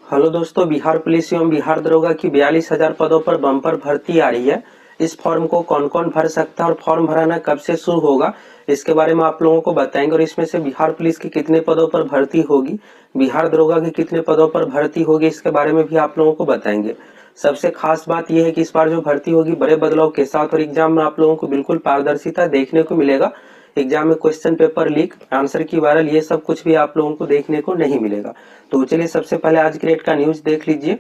Hello दोस्तों, Bihar police एवं बिहार दरोगा की 42,000 पदों पर बम्पर भर्ती आ रही है। इस फॉर्म को कौन कौन भर सकता है और फॉर्म भराना कब से शुरू होगा, इसके बारे में आप लोगों को बताएंगे। और इसमें से बिहार पुलिस की कितने पदों पर भर्ती होगी, बिहार दरोगा की कितने पदों पर भर्ती होगी, इसके बारे में भी आप लोगों को बताएंगे। सबसे खास बात यह है कि इस बार जो भर्ती होगी बड़े बदलाव के साथ, और एग्जाम में आप लोगों को बिल्कुल पारदर्शिता देखने को मिलेगा। एग्जाम में क्वेश्चन पेपर लीक, आंसर की वायरल, ये सब कुछ भी आप लोगों को देखने को नहीं मिलेगा। तो चलिए सबसे पहले आज की डेट का न्यूज देख लीजिए।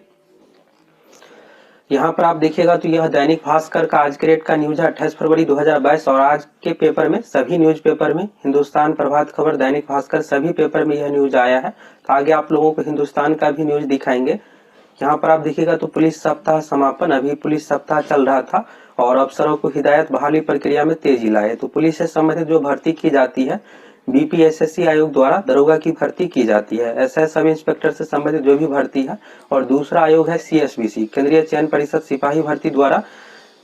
यहाँ पर आप देखिएगा तो यह दैनिक भास्कर का आज के डेट का न्यूज है 28 फरवरी 2022। और आज के पेपर में सभी न्यूज पेपर में, हिंदुस्तान, प्रभात खबर, दैनिक भास्कर, सभी पेपर में यह न्यूज आया है। तो आगे आप लोगों को हिंदुस्तान का भी न्यूज दिखाएंगे। यहाँ पर आप देखिएगा तो पुलिस सप्ताह समापन, अभी पुलिस सप्ताह चल रहा था और अफसरों को हिदायत, बहाली प्रक्रिया में तेजी लाए। तो पुलिस से संबंधित जो भर्ती की जाती है बीपीएसएससी आयोग द्वारा दरोगा की भर्ती की जाती है। एसआई सब इंस्पेक्टर से संबंधित जो भी भर्ती है। और दूसरा आयोग है सीएसबीसी, केंद्रीय चयन परिषद सिपाही भर्ती द्वारा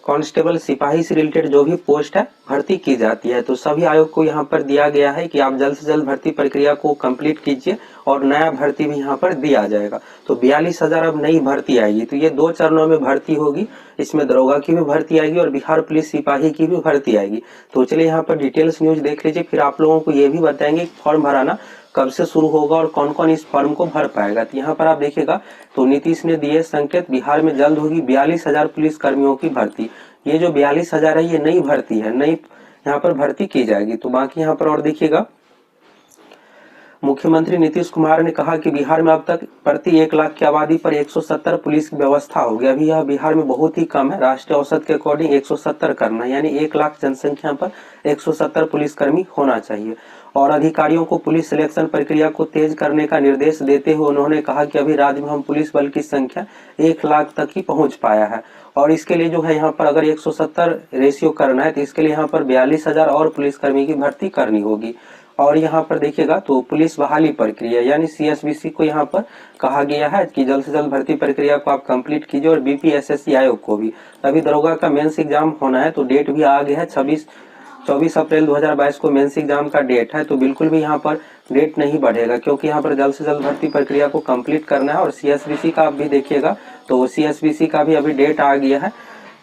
कांस्टेबल सिपाही से रिलेटेड जो भी पोस्ट है भर्ती की जाती है। तो सभी आयोग को यहाँ पर दिया गया है कि आप जल्द से जल्द भर्ती प्रक्रिया को कंप्लीट कीजिए और नया भर्ती भी यहाँ पर दिया जाएगा। तो 42,000 अब नई भर्ती आएगी। तो ये 2 चरणों में भर्ती होगी। इसमें दरोगा की भी भर्ती आएगी और बिहार पुलिस सिपाही की भी भर्ती आएगी। तो चलिए यहाँ पर डिटेल्स न्यूज देख लीजिए, फिर आप लोगों को ये भी बताएंगे फॉर्म भराना कब से शुरू होगा और कौन कौन इस फॉर्म को भर पाएगा। तो यहाँ पर आप देखिएगा तो नीतीश ने दिए संकेत, बिहार में जल्द होगी 42,000 पुलिस कर्मियों की भर्ती। ये जो 42,000 है ये नई भर्ती है, नई यहाँ पर भर्ती की जाएगी। तो बाकी यहाँ पर और देखिएगा, मुख्यमंत्री नीतीश कुमार ने कहा कि बिहार में अब तक प्रति 1 लाख की आबादी पर 170 पुलिस की व्यवस्था होगी। अभी यह बिहार में बहुत ही कम है, राष्ट्रीय औसत के अकॉर्डिंग 170 करना, यानी 1 लाख जनसंख्या पर 170 पुलिसकर्मी होना चाहिए। और अधिकारियों को पुलिस सिलेक्शन प्रक्रिया को तेज करने का निर्देश देते हुए उन्होंने कहा कि अभी राज्य में हम पुलिस बल की संख्या 1 लाख तक ही पहुंच पाया है। और इसके लिए जो है यहाँ पर अगर 170 रेशियो करना है तो इसके लिए यहाँ पर 42,000 और पुलिसकर्मी की भर्ती करनी होगी। और यहाँ पर देखिएगा तो पुलिस बहाली प्रक्रिया यानी सीएसबीसी को यहाँ पर कहा गया है कि जल्द से जल्द भर्ती प्रक्रिया को आप कंप्लीट कीजिए। और बीपीएसएससी आयोग को भी, अभी दरोगा का मेंस एग्जाम होना है तो डेट भी आ गया है, 24 अप्रैल 2022 को मेंस एग्जाम का डेट है। तो बिल्कुल भी यहाँ पर डेट नहीं बढ़ेगा, क्योंकि यहाँ पर जल्द से जल्द भर्ती प्रक्रिया को कंप्लीट करना है। और सीएसबीसी का आप भी देखिएगा तो सीएसबीसी का भी अभी डेट आ गया है।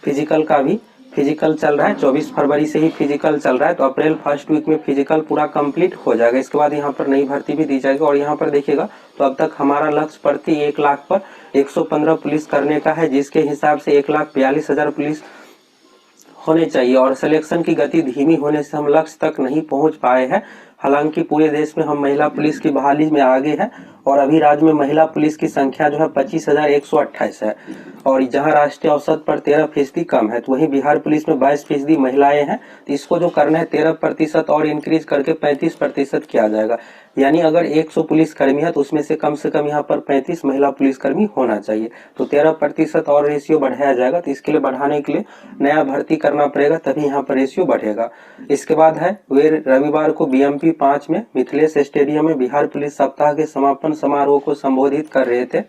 फिजिकल का भी, फिजिकल चल रहा है, 24 फरवरी से ही फिजिकल चल रहा है। तो अप्रैल फर्स्ट वीक में फिजिकल पूरा कंप्लीट हो जाएगा। इसके बाद यहाँ पर नई भर्ती भी दी जाएगी। और यहाँ पर देखिएगा तो अब तक हमारा लक्ष्य प्रति 1 लाख पर 115 पुलिस करने का है, जिसके हिसाब से 1,42,000 पुलिस होने चाहिए। और सिलेक्शन की गति धीमी होने से हम लक्ष्य तक नहीं पहुंच पाए हैं। हालांकि पूरे देश में हम महिला पुलिस की बहाली में आगे हैं और अभी राज्य में महिला पुलिस की संख्या जो है 25,128 है। और जहां राष्ट्रीय औसत पर 13% कम है, तो वहीं बिहार पुलिस में 22% महिलाएं हैं। तो इसको जो करना है 13% और इंक्रीज करके 35% किया जाएगा। यानी अगर 100 पुलिसकर्मी है तो उसमें से कम यहाँ पर 35 महिला पुलिसकर्मी होना चाहिए। तो 13% और रेशियो बढ़ाया जाएगा। तो इसके लिए बढ़ाने के लिए नया भर्ती करना पड़ेगा, तभी यहाँ पर रेशियो बढ़ेगा। इसके बाद है वे रविवार को बीएमपी 5 में मिथिलेश स्टेडियम में बिहार पुलिस सप्ताह के समापन समारोह को संबोधित कर रहे थे।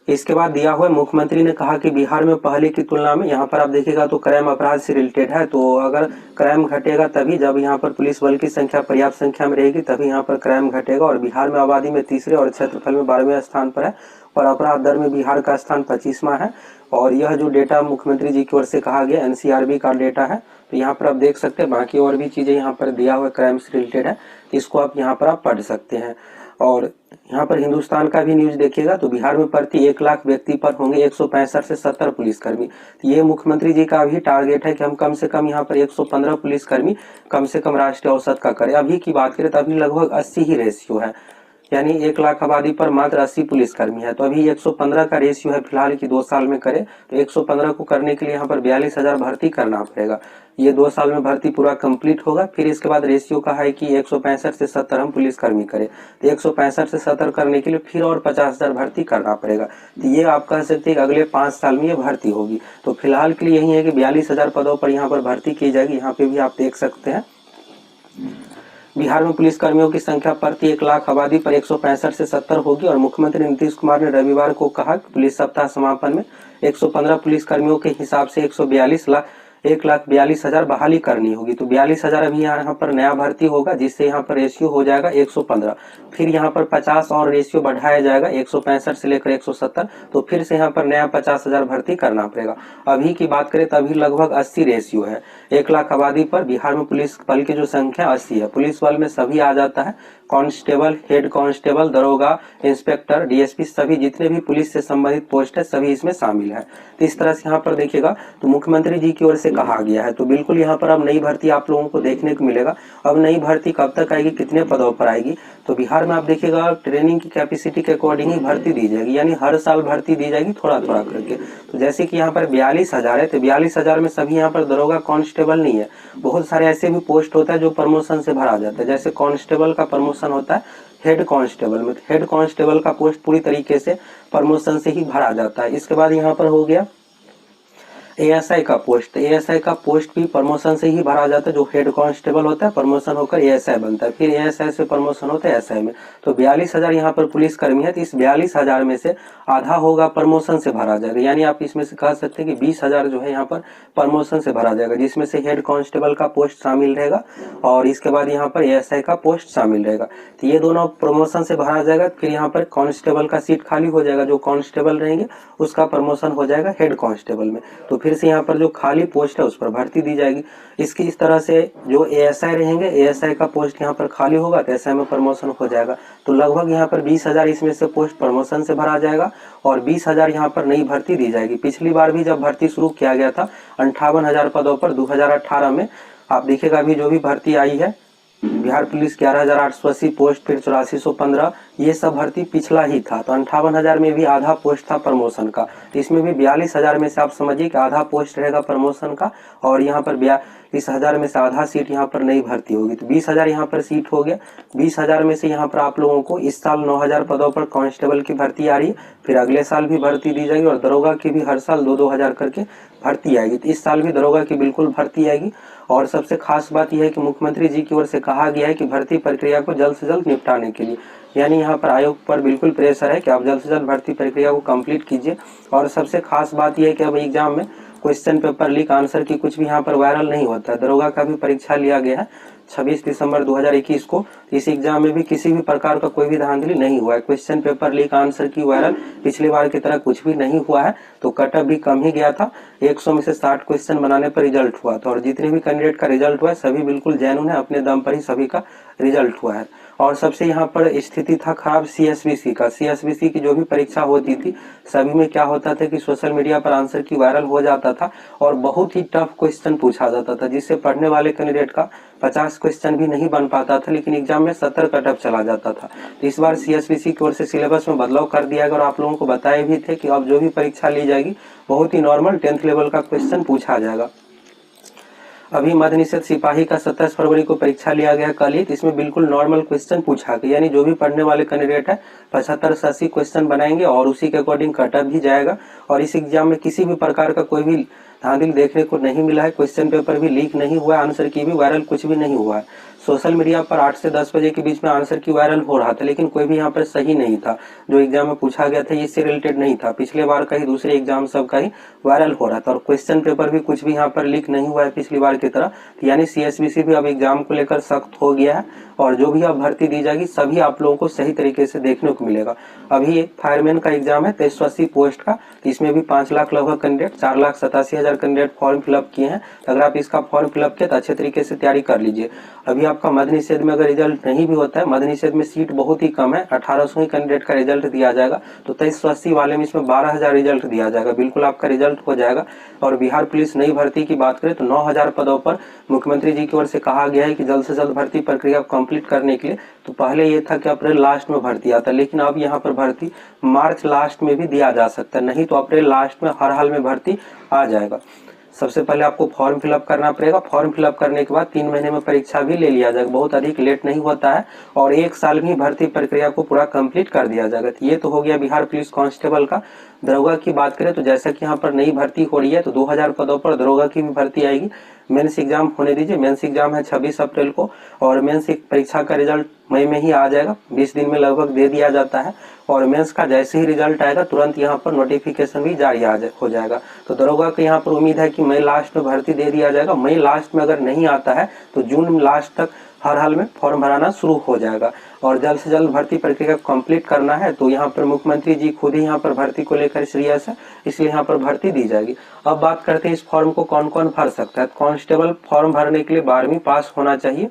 इसके बाद दिया हुआ मुख्यमंत्री ने कहा कि बिहार में पहले की तुलना में, यहाँ पर आप देखिएगा तो क्राइम अपराध से रिलेटेड है। तो अगर क्राइम घटेगा तभी, जब यहाँ पर पुलिस बल की संख्या पर्याप्त संख्या में रहेगी तभी यहाँ पर क्राइम घटेगा। और बिहार में आबादी में तीसरे और क्षेत्रफल में 12वें स्थान पर है। और अपराध दर में बिहार का स्थान 25वां है। और यह जो डेटा मुख्यमंत्री जी की ओर से कहा गया एनसीआरबी का डेटा है। तो यहाँ पर आप देख सकते हैं, बाकी और भी चीजें यहाँ पर दिया हुआ क्राइम से रिलेटेड है, इसको आप यहाँ पर आप पढ़ सकते हैं। और यहाँ पर हिंदुस्तान का भी न्यूज देखिएगा तो बिहार में प्रति 1 लाख व्यक्ति पर होंगे 165 से 70 पुलिसकर्मी। तो ये मुख्यमंत्री जी का भी टारगेट है कि हम कम से कम यहाँ पर 115 पुलिसकर्मी कम से कम राष्ट्रीय औसत का करें। अभी की बात करें तो अभी लगभग 80 ही रेशियो है, यानी 1 लाख आबादी पर मात्र 80 पुलिसकर्मी है। तो अभी 115 का रेशियो है फिलहाल कि 2 साल में करें। तो 115 को करने के लिए यहाँ पर 42,000 भर्ती करना पड़ेगा। ये 2 साल में भर्ती पूरा कंप्लीट होगा। फिर इसके बाद रेशियो का है कि 165 से 70 हम पुलिसकर्मी करें। तो 165 से 70 करने के लिए फिर और 50,000 भर्ती करना पड़ेगा। तो ये आप कह सकते हैं कि अगले 5 साल में ये भर्ती होगी। तो फिलहाल के लिए यही है कि 42,000 पदों पर यहाँ पर भर्ती की जाएगी। यहाँ पे भी आप देख सकते हैं बिहार में पुलिसकर्मियों की संख्या प्रति 1 लाख आबादी पर 165 से 70 होगी। और मुख्यमंत्री नीतीश कुमार ने रविवार को कहा कि पुलिस सप्ताह समापन में 115 पुलिसकर्मियों के हिसाब से 1,42,000 बहाली करनी होगी। तो 42,000 अभी यहाँ पर नया भर्ती होगा, जिससे यहाँ पर रेशियो हो जाएगा 115। फिर यहाँ पर 50 और रेशियो बढ़ाया जाएगा 165 से लेकर 170, तो फिर से यहाँ पर नया 50,000 भर्ती करना पड़ेगा। अभी की बात करें तो अभी लगभग 80 रेशियो है। 1 लाख आबादी पर बिहार में पुलिस बल की जो संख्या 80 है। पुलिस बल में सभी आ जाता है, कांस्टेबल, हेड कांस्टेबल, दरोगा, इंस्पेक्टर, डीएसपी, सभी जितने भी पुलिस से संबंधित पोस्ट है सभी इसमें शामिल है। तो इस तरह से यहाँ पर देखिएगा तो मुख्यमंत्री जी की ओर से कहा गया है। तो बिल्कुल यहाँ पर अब नई भर्ती आप लोगों को देखने को मिलेगा। अब नई भर्ती कब तक आएगी, कितने पदों पर आएगी, तो बिहार में आप देखिएगा ट्रेनिंग की कैपेसिटी के अकॉर्डिंग ही भर्ती दी जाएगी, यानी हर साल भर्ती दी जाएगी थोड़ा थोड़ा करके। तो जैसे कि यहाँ पर 42,000 है, तो 42,000 में सभी यहाँ पर दरोगा कांस्टेबल नहीं है, बहुत सारे ऐसे भी पोस्ट होता है जो प्रमोशन से भरा जाता है। जैसे कांस्टेबल का प्रमोशन होता है हेड कांस्टेबल में, तो हेड कांस्टेबल का पोस्ट पूरी तरीके से प्रमोशन से ही भरा जाता है। इसके बाद यहाँ पर हो गया एएसआई का पोस्ट। एएसआई का पोस्ट भी प्रमोशन से ही भरा जाता है, जो हेड कांस्टेबल होता है प्रमोशन होकर एएसआई बनता है, फिर एएसआई से प्रमोशन होता है एसआई में। तो 42,000 यहाँ पर पुलिस कर्मी है, तो इस 42,000 में से आधा होगा प्रमोशन से भरा जाएगा, यानी आप इसमें से कह सकते हैं कि 20,000 जो है यहाँ पर प्रमोशन से भरा जाएगा, जिसमें से हेड कांस्टेबल का पोस्ट शामिल रहेगा और इसके बाद यहाँ पर एएसआई का पोस्ट शामिल रहेगा। तो ये दोनों प्रमोशन से भरा जाएगा। फिर यहाँ पर कांस्टेबल का सीट खाली हो जाएगा, जो कांस्टेबल रहेंगे उसका प्रमोशन हो जाएगा हेड कांस्टेबल में। तो फिर से यहाँ पर जो खाली पोस्ट है उस पर भर्ती दी जाएगी। इसकी इस तरह से जो एएसआई रहेंगे, एएसआई का पोस्ट यहाँ पर खाली होगा तो एसआई में प्रमोशन हो जाएगा। तो लगभग यहाँ पर 20,000 इसमें से पोस्ट प्रमोशन से भरा जाएगा और 20,000 यहाँ पर नई भर्ती दी जाएगी। पिछली बार भी जब भर्ती शुरू किया गया था 58,000 पदों पर 2018 में, आप देखिएगा अभी जो भी भर्ती आई है बिहार पुलिस 11,880 पोस्ट, फिर 8415, ये सब भर्ती पिछला ही था। तो 58,000 में भी आधा पोस्ट था प्रमोशन का, तो इसमें भी 42,000 में से आप समझिए कि आधा पोस्ट रहेगा प्रमोशन का और यहाँ पर 42,000 में से आधा सीट यहाँ पर नई भर्ती होगी। तो 20,000 यहाँ पर सीट हो गया। 20,000 में से यहाँ पर आप लोगों को इस साल 9,000 पदों पर कांस्टेबल की भर्ती आ रही है, फिर अगले साल भी भर्ती दी जाएगी और दरोगा की भी हर साल 2-2 हजार करके भर्ती आएगी। तो इस साल भी दरोगा की बिल्कुल भर्ती आएगी। और सबसे खास बात यह है कि मुख्यमंत्री जी की ओर से कहा गया है कि भर्ती प्रक्रिया को जल्द से जल्द निपटाने के लिए, यानी यहाँ पर आयोग पर बिल्कुल प्रेशर है कि आप जल्द से जल्द भर्ती प्रक्रिया को कंप्लीट कीजिए। और सबसे खास बात यह है कि अब एग्जाम में क्वेश्चन पेपर लीक आंसर की कुछ भी यहाँ पर वायरल नहीं होता है। दरोगा का भी परीक्षा लिया गया है 26 दिसंबर 2021 को। इस एग्जाम में भी किसी भी प्रकार का कोई भी धांधली नहीं हुआ है। क्वेश्चन पेपर लीक आंसर की वायरल पिछली बार की तरह कुछ भी नहीं हुआ है। तो कटअप भी कम ही गया था, 100 में से 60 क्वेश्चन बनाने पर रिजल्ट हुआ था और जितने भी कैंडिडेट का रिजल्ट हुआ है सभी बिल्कुल जेन्युइन है, अपने दम पर ही सभी का रिजल्ट हुआ है। और सबसे यहाँ पर स्थिति था खराब सीएसबीसी का। सीएसबीसी की जो भी परीक्षा होती थी सभी में क्या होता था कि सोशल मीडिया पर आंसर की वायरल हो जाता था और बहुत ही टफ क्वेश्चन पूछा जाता था, जिससे पढ़ने वाले कैंडिडेट का 50 क्वेश्चन भी नहीं बन पाता था, लेकिन एग्जाम में 70 कटअप चला जाता था। तो इस बार सीएसबीसी की ओर से सिलेबस में बदलाव कर दिया गया और आप लोगों को बताए भी थे कि अब जो भी परीक्षा ली जाएगी बहुत ही नॉर्मल 10th लेवल का क्वेश्चन पूछा जाएगा। अभी मद्य निषेध सिपाही का 27 फरवरी को परीक्षा लिया गया कल ही, इसमें बिल्कुल नॉर्मल क्वेश्चन पूछा गया, यानी जो भी पढ़ने वाले कैंडिडेट है 75 से 80 क्वेश्चन बनाएंगे और उसी के अकॉर्डिंग कटअप भी जाएगा। और इस एग्जाम में किसी भी प्रकार का कोई भी धांधली देखने को नहीं मिला है, क्वेश्चन पेपर भी लीक नहीं हुआ है, आंसर की भी वायरल कुछ भी नहीं हुआ है। सोशल मीडिया पर 8 से 10 बजे के बीच में आंसर की वायरल हो रहा था, लेकिन कोई भी यहाँ पर सही नहीं था। जो एग्जाम में पूछा गया था इससे रिलेटेड नहीं था, पिछले बार का ही दूसरे एग्जाम सब का ही वायरल हो रहा था और क्वेश्चन पेपर भी कुछ भी यहाँ पर लीक नहीं हुआ है पिछली बार की तरह। यानी सीएसबीसी भी अब एग्जाम को लेकर सख्त हो गया है और जो भी अब भर्ती दी जाएगी सभी आप लोगों को सही तरीके से देखने को मिलेगा। अभी फायरमैन का एग्जाम है 2380 पोस्ट का, इसमें भी 5 लाख लगभग कैंडिडेट, 4,87,000 कैंडिडेट फॉर्म फिलअप किए हैं। अगर आप इसका फॉर्म फिलअप किए तो अच्छे तरीके से तैयारी कर लीजिए। अभी आपका मद्य निषेध में अगर रिजल्ट नहीं भी होता है, मद्य निषेध में सीट बहुत ही कम है, 1800 ही कैंडिडेट का रिजल्ट दिया जाएगा, तो 2380 वाले में इसमें 12,000 रिजल्ट दिया जाएगा, बिल्कुल आपका रिजल्ट हो जाएगा। और बिहार पुलिस नई भर्ती की बात करें तो 9,000 पदों पर मुख्यमंत्री जी की ओर से कहा गया है कि जल्द से जल्द भर्ती प्रक्रिया कंप्लीट करने के लिए। तो पहले ये था कि अप्रैल लास्ट में भर्ती आता, लेकिन अब यहाँ पर भर्ती मार्च लास्ट में भी दिया जा सकता है, नहीं तो अप्रैल लास्ट में हर हाल में भर्ती आ जाएगा। सबसे पहले आपको फॉर्म फिलअप करना पड़ेगा, फॉर्म फिलअप करने के बाद 3 महीने में परीक्षा भी ले लिया जाएगा, बहुत अधिक लेट नहीं होता है और 1 साल में भर्ती प्रक्रिया को पूरा कंप्लीट कर दिया जाएगा। तो ये तो हो गया बिहार पुलिस कांस्टेबल का। दरोगा की बात करें तो जैसा कि यहाँ पर नई भर्ती हो रही है तो 2,000 पदों पर दरोगा की भी भर्ती आएगी। मेंस एग्जाम होने दीजिए। मेंस एग्जाम है 26 अप्रैल को और मेंस परीक्षा का रिजल्ट मई में ही आ जाएगा, 20 दिन में लगभग दे दिया जाता है। और मेंस का जैसे ही रिजल्ट आएगा तुरंत यहाँ पर नोटिफिकेशन भी जारी हो जाएगा। तो दरोगा को यहाँ पर उम्मीद है कि मई लास्ट में भर्ती दे दिया जाएगा। मई लास्ट में अगर नहीं आता है तो जून लास्ट तक हर हाल में फॉर्म भराना शुरू हो जाएगा। और जल्द से जल्द भर्ती प्रक्रिया कंप्लीट करना है। तो यहाँ पर मुख्यमंत्री जी खुद ही यहाँ पर भर्ती को लेकर सीरियस है, इसलिए यहाँ पर भर्ती दी जाएगी। अब बात करते हैं इस फॉर्म को कौन कौन भर सकता है। कांस्टेबल फॉर्म भरने के लिए 12वीं पास होना चाहिए।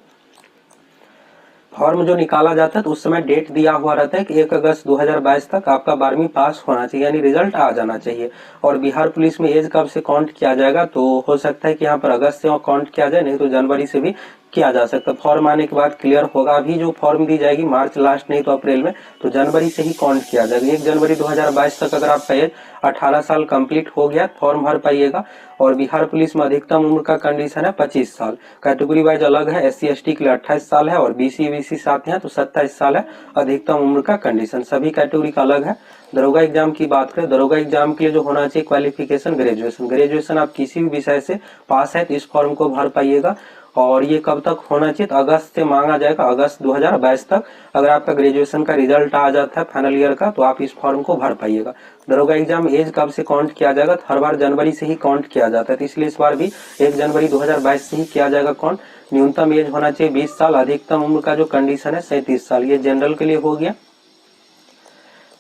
फॉर्म जो निकाला जाता है तो उस समय डेट दिया हुआ रहता है कि 1 अगस्त 2022 तक आपका 12वीं पास होना चाहिए, यानी रिजल्ट आ जाना चाहिए। और बिहार पुलिस में एज कब से काउंट किया जाएगा, तो हो सकता है कि यहाँ पर अगस्त से काउंट किया जाए, नहीं तो जनवरी से भी किया जा सकता है। फॉर्म आने के बाद क्लियर होगा। अभी जो फॉर्म दी जाएगी मार्च लास्ट नहीं तो अप्रैल में, तो जनवरी से ही काउंट किया जाएगा। 1 जनवरी 2022 तक अगर आपका एज 18 साल कंप्लीट हो गया फॉर्म भर पाइएगा। और बिहार पुलिस में अधिकतम उम्र का कंडीशन है 25 साल। कैटेगरी वाइज अलग है, SC ST के लिए 28 साल है और BC BC साथ हैं तो 27 साल है अधिकतम उम्र का कंडीशन। सभी कैटेगरी का अलग है। दरोगा एग्जाम की बात करें, दरोगा एग्जाम के लिए जो होना चाहिए क्वालिफिकेशन ग्रेजुएशन आप किसी भी विषय से पास है तो इस फॉर्म को भर पाइएगा। और ये कब तक होना चाहिए, तो अगस्त से मांगा जाएगा, अगस्त 2022 तक। अगर आपका ग्रेजुएशन का रिजल्ट आ जाता है फाइनल ईयर का तो आप इस फॉर्म को भर पाइएगा। दरोगा एग्जाम एज कब से काउंट किया जाएगा, तो हर बार जनवरी से ही काउंट किया जाता है, तो इसलिए इस बार भी 1 जनवरी 2022 से ही किया जाएगा काउंट। न्यूनतम एज होना चाहिए 20 साल, अधिकतम उम्र का जो कंडीशन है 37 साल। ये जनरल के लिए हो गया।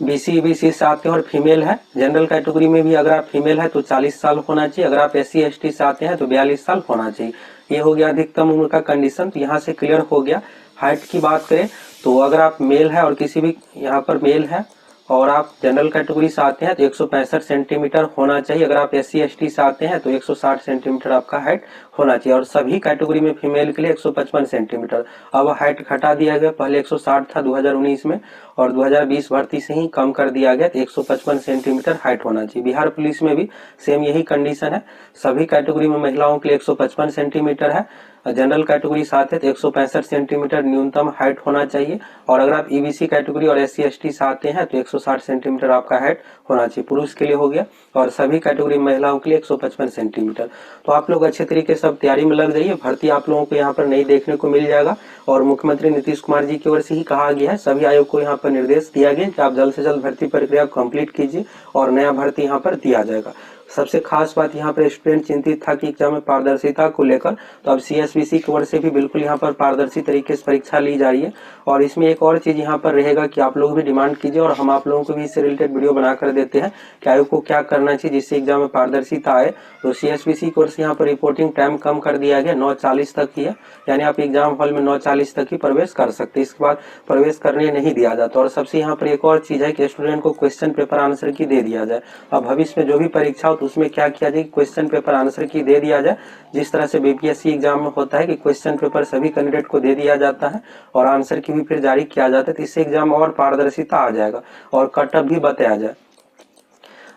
BC BC से आते हैं और फीमेल है, जनरल कैटेगरी में भी अगर आप फीमेल है तो 40 साल होना चाहिए। अगर आप SC ST से आते हैं तो 42 साल होना चाहिए। ये हो गया अधिकतम उम्र का कंडीशन, तो यहाँ से क्लियर हो गया। हाइट की बात करें तो अगर आप मेल है और किसी भी यहाँ पर मेल है और आप जनरल कैटेगरी से आते हैं तो 165 सेंटीमीटर होना चाहिए। अगर आप SC ST से आते हैं तो 160 सेंटीमीटर आपका हाइट होना चाहिए। और सभी कैटेगरी में फीमेल के लिए 155 सेंटीमीटर। अब हाइट घटा दिया गया, पहले 160 था 2019 में और 2020 भर्ती से ही कम कर दिया गया, तो 155 सेंटीमीटर हाइट होना चाहिए। बिहार पुलिस में भी सेम यही कंडीशन है। सभी कैटेगरी में महिलाओं के लिए 155 सेंटीमीटर है। जनरल कैटेगरी साथ है तो 165 सेंटीमीटर न्यूनतम हाइट होना चाहिए। और अगर आप EBC कैटेगरी और SC ST से आते हैं तो 160 सेंटीमीटर आपका हाइट होना चाहिए। पुरुष के लिए हो गया और सभी कैटेगरी महिलाओं के लिए 155 सेंटीमीटर। तो आप लोग अच्छे तरीके से तैयारी में लग जाइए। भर्ती आप लोगों को यहाँ पर नहीं देखने को मिल जाएगा। और मुख्यमंत्री नीतीश कुमार जी की ओर से ही कहा गया है, सभी आयोग को यहाँ पर निर्देश दिया गया कि आप जल्द से जल्द भर्ती प्रक्रिया कंप्लीट कीजिए और नया भर्ती यहाँ पर दिया जाएगा। सबसे खास बात यहाँ पर स्टूडेंट चिंतित था कि एग्जाम में पारदर्शिता को लेकर, तो अब CSBC की ओर से भी बिल्कुल यहाँ पर पारदर्शी तरीके से परीक्षा ली जा रही है। और इसमें एक और चीज यहाँ पर रहेगा कि आप लोग भी डिमांड कीजिए और हम आप लोगों को भी इससे रिलेटेड वीडियो बनाकर देते हैं कि आयोग को क्या करना चाहिए जिससे एग्जाम में पारदर्शिता आए। तो CSBC की ओर से यहाँ पर रिपोर्टिंग टाइम कम कर दिया गया, 9:40 तक ही है, यानी आप एग्जाम हॉल में 9:40 तक ही प्रवेश कर सकते हैं, इसके बाद प्रवेश करने नहीं दिया जाता। और सबसे यहाँ पर एक और चीज है कि स्टूडेंट को क्वेश्चन पेपर आंसर की दे दिया जाए। अब भविष्य में जो भी परीक्षा हो तो उसमें क्या किया जाए, क्वेश्चन पेपर आंसर की दे दिया जाए। जिस तरह से BPSC एग्जाम में होता है कि क्वेश्चन पेपर सभी कैंडिडेट को दे दिया जाता है और आंसर की भी फिर जारी किया जाता है, तो इससे एग्जाम और पारदर्शिता आ जाएगा और कट ऑफ भी बताया जाए।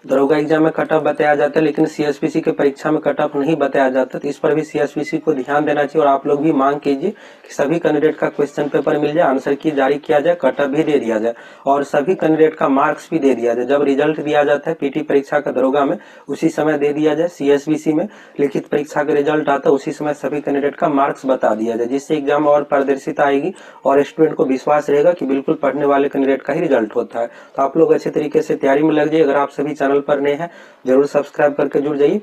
दरोगा एग्जाम में कट ऑफ बताया जाता है लेकिन CSBC के परीक्षा में कट ऑफ नहीं बताया जाता, तो इस पर भी CSBC को ध्यान देना चाहिए। और आप लोग भी मांग कीजिए कि सभी कैंडिडेट का क्वेश्चन पेपर मिल जाए, आंसर की जारी किया जाए, कट ऑफ भी दे दिया जाए और सभी कैंडिडेट का मार्क्स भी दे दिया जाए। जब रिजल्ट दिया जाता है PT परीक्षा का दरोगा में उसी समय दे दिया जाए। CSBC में लिखित परीक्षा का रिजल्ट आता है उसी समय सभी कैंडिडेट का मार्क्स बता दिया जाए, जिससे एग्जाम और पारदर्शिता आएगी और स्टूडेंट को विश्वास रहेगा कि बिल्कुल पढ़ने वाले कैंडिडेट का ही रिजल्ट होता है। तो आप लोग अच्छे तरीके से तैयारी में लग जाइए। अगर आप सभी चैनल पर नए हैं जरूर सब्सक्राइब करके जुड़ जाइए।